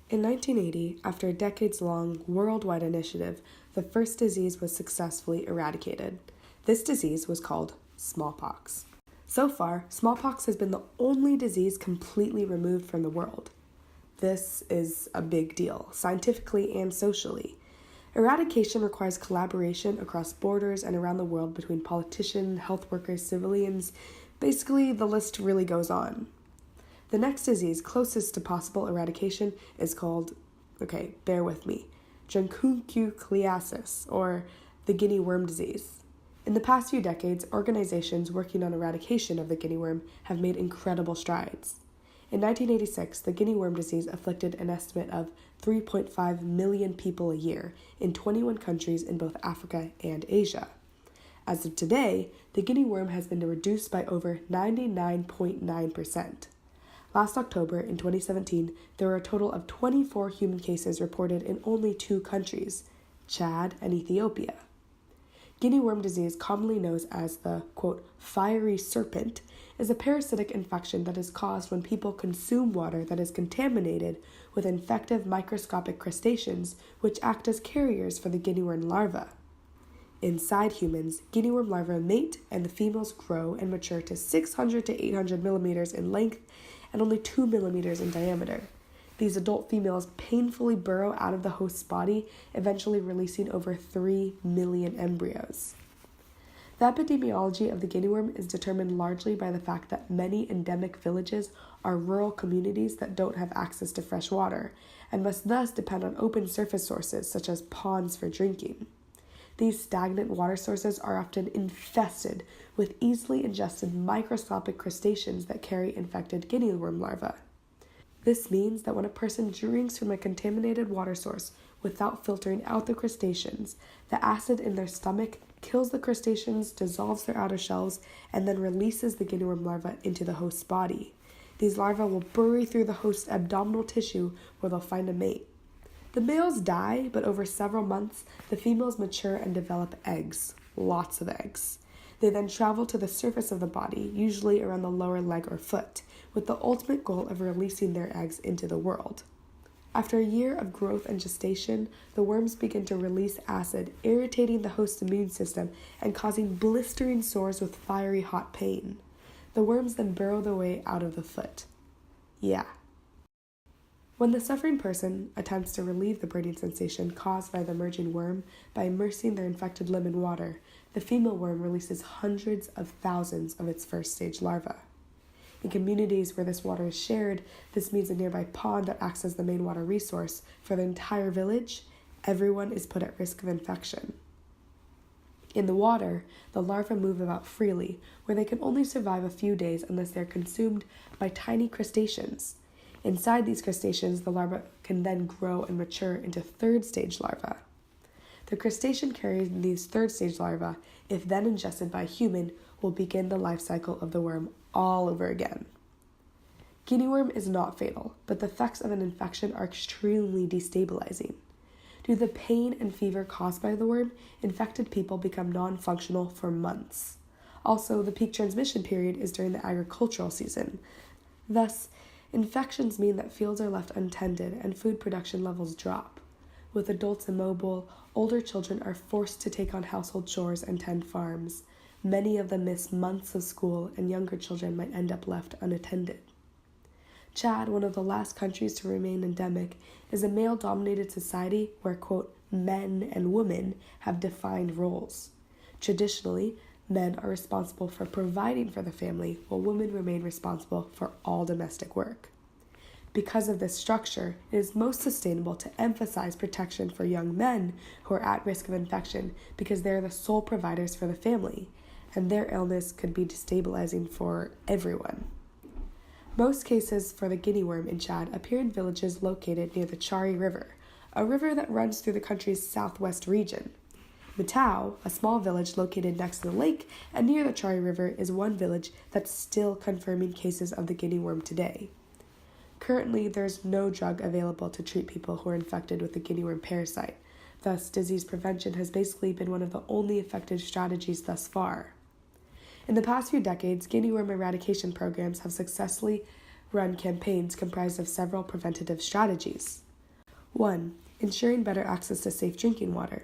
In 1980, after a decades-long worldwide initiative, the first disease was successfully eradicated. This disease was called smallpox. So far, smallpox has been the only disease completely removed from the world. This is a big deal, scientifically and socially. Eradication requires collaboration across borders and around the world between politicians, health workers, civilians. Basically, the list really goes on. The next disease closest to possible eradication is called, bear with me, dracunculiasis, or the Guinea worm disease. In the past few decades, organizations working on eradication of the Guinea worm have made incredible strides. In 1986, the Guinea worm disease afflicted an estimate of 3.5 million people a year in 21 countries in both Africa and Asia. As of today, the Guinea worm has been reduced by over 99.9%. Last October, in 2017, there were a total of 24 human cases reported in only 2 countries, Chad and Ethiopia. Guinea worm disease, commonly known as the, quote, fiery serpent, is a parasitic infection that is caused when people consume water that is contaminated with infective microscopic crustaceans, which act as carriers for the guinea worm larvae. Inside humans, guinea worm larvae mate and the females grow and mature to 600 to 800 millimeters in length and only 2 millimeters in diameter. These adult females painfully burrow out of the host's body, eventually releasing over 3 million embryos. The epidemiology of the guinea worm is determined largely by the fact that many endemic villages are rural communities that don't have access to fresh water, and must thus depend on open surface sources such as ponds for drinking. These stagnant water sources are often infested with easily ingested microscopic crustaceans that carry infected guinea worm larvae. This means that when a person drinks from a contaminated water source without filtering out the crustaceans, the acid in their stomach kills the crustaceans, dissolves their outer shells, and then releases the guinea worm larva into the host's body. These larvae will bury through the host's abdominal tissue where they'll find a mate. The males die, but over several months, the females mature and develop eggs, lots of eggs. They then travel to the surface of the body, usually around the lower leg or foot, with the ultimate goal of releasing their eggs into the world. After a year of growth and gestation, the worms begin to release acid, irritating the host's immune system and causing blistering sores with fiery hot pain. The worms then burrow their way out of the foot. Yeah. When the suffering person attempts to relieve the burning sensation caused by the emerging worm by immersing their infected limb in water, the female worm releases hundreds of thousands of its first-stage larvae. In communities where this water is shared, this means a nearby pond that acts as the main water resource for the entire village. Everyone is put at risk of infection. In the water, the larvae move about freely, where they can only survive a few days unless they are consumed by tiny crustaceans. Inside these crustaceans, the larvae can then grow and mature into third-stage larvae. The crustacean carrying these third-stage larvae, if then ingested by a human, will begin the life cycle of the worm all over again. Guinea worm is not fatal, but the effects of an infection are extremely destabilizing. Due to the pain and fever caused by the worm, infected people become non-functional for months. Also, the peak transmission period is during the agricultural season. Thus, infections mean that fields are left untended and food production levels drop. With adults immobile, older children are forced to take on household chores and tend farms. Many of them miss months of school, and younger children might end up left unattended. Chad, one of the last countries to remain endemic, is a male-dominated society where, quote, men and women have defined roles. Traditionally, men are responsible for providing for the family, while women remain responsible for all domestic work. Because of this structure, it is most sustainable to emphasize protection for young men who are at risk of infection because they are the sole providers for the family, and their illness could be destabilizing for everyone. Most cases for the guinea worm in Chad appear in villages located near the Chari River, a river that runs through the country's southwest region. Matau, a small village located next to the lake and near the Chari River, is one village that's still confirming cases of the guinea worm today. Currently, there's no drug available to treat people who are infected with the guinea worm parasite. Thus, disease prevention has basically been one of the only effective strategies thus far. In the past few decades, guinea worm eradication programs have successfully run campaigns comprised of several preventative strategies. 1. Ensuring better access to safe drinking water.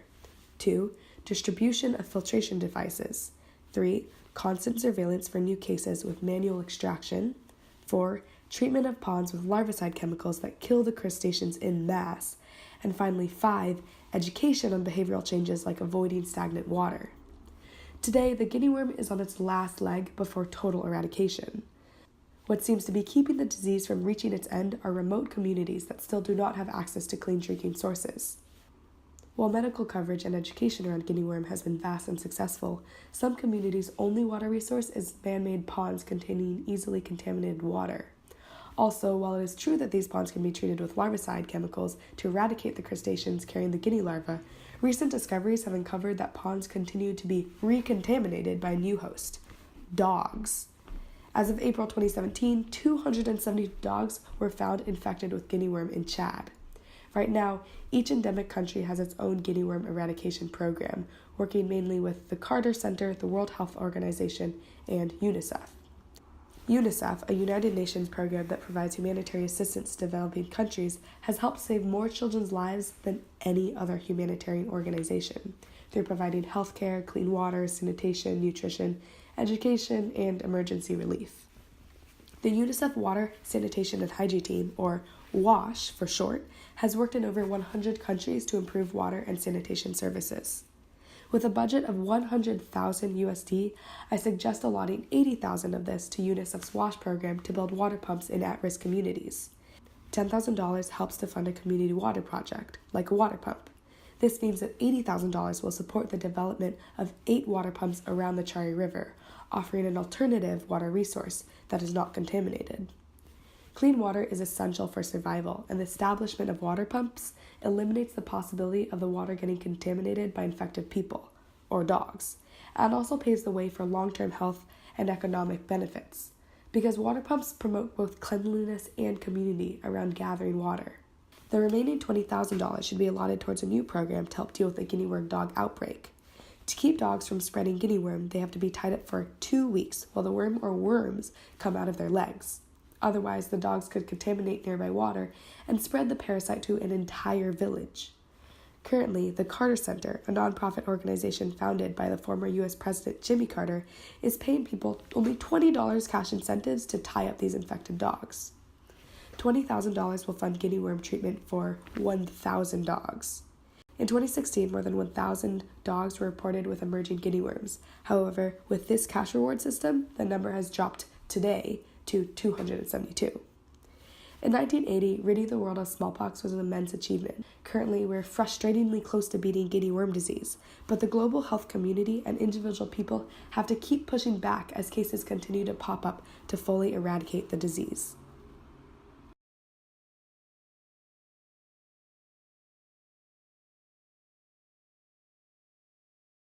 2. Distribution of filtration devices. 3. Constant surveillance for new cases with manual extraction. 4. Treatment of ponds with larvicide chemicals that kill the crustaceans in mass. And finally, 5. Education on behavioral changes like avoiding stagnant water. Today, the guinea worm is on its last leg before total eradication. What seems to be keeping the disease from reaching its end are remote communities that still do not have access to clean drinking sources. While medical coverage and education around guinea worm has been vast and successful, some communities' only water resource is man-made ponds containing easily contaminated water. Also, while it is true that these ponds can be treated with larvicide chemicals to eradicate the crustaceans carrying the guinea larva, recent discoveries have uncovered that ponds continue to be recontaminated by a new host, dogs. As of April 2017, 270 dogs were found infected with guinea worm in Chad. Right now, each endemic country has its own guinea worm eradication program, working mainly with the Carter Center, the World Health Organization, and UNICEF. UNICEF, a United Nations program that provides humanitarian assistance to developing countries, has helped save more children's lives than any other humanitarian organization through providing healthcare, clean water, sanitation, nutrition, education, and emergency relief. The UNICEF Water, Sanitation, and Hygiene Team, or WASH for short, has worked in over 100 countries to improve water and sanitation services. With a budget of $100,000 USD, I suggest allotting $80,000 of this to UNICEF's WASH program to build water pumps in at-risk communities. $10,000 helps to fund a community water project, like a water pump. This means that $80,000 will support the development of 8 water pumps around the Chari River, offering an alternative water resource that is not contaminated. Clean water is essential for survival, and the establishment of water pumps eliminates the possibility of the water getting contaminated by infected people, or dogs, and also paves the way for long-term health and economic benefits, because water pumps promote both cleanliness and community around gathering water. The remaining $20,000 should be allotted towards a new program to help deal with the guinea worm dog outbreak. To keep dogs from spreading guinea worm, they have to be tied up for 2 weeks while the worm or worms come out of their legs. Otherwise, the dogs could contaminate nearby water and spread the parasite to an entire village. Currently, the Carter Center, a nonprofit organization founded by the former U.S. President Jimmy Carter, is paying people only $20 cash incentives to tie up these infected dogs. $20,000 will fund guinea worm treatment for 1,000 dogs. In 2016, more than 1,000 dogs were reported with emerging guinea worms. However, with this cash reward system, the number has dropped today to 272. In 1980, ridding the world of smallpox was an immense achievement. Currently, we're frustratingly close to beating guinea worm disease, but the global health community and individual people have to keep pushing back as cases continue to pop up to fully eradicate the disease.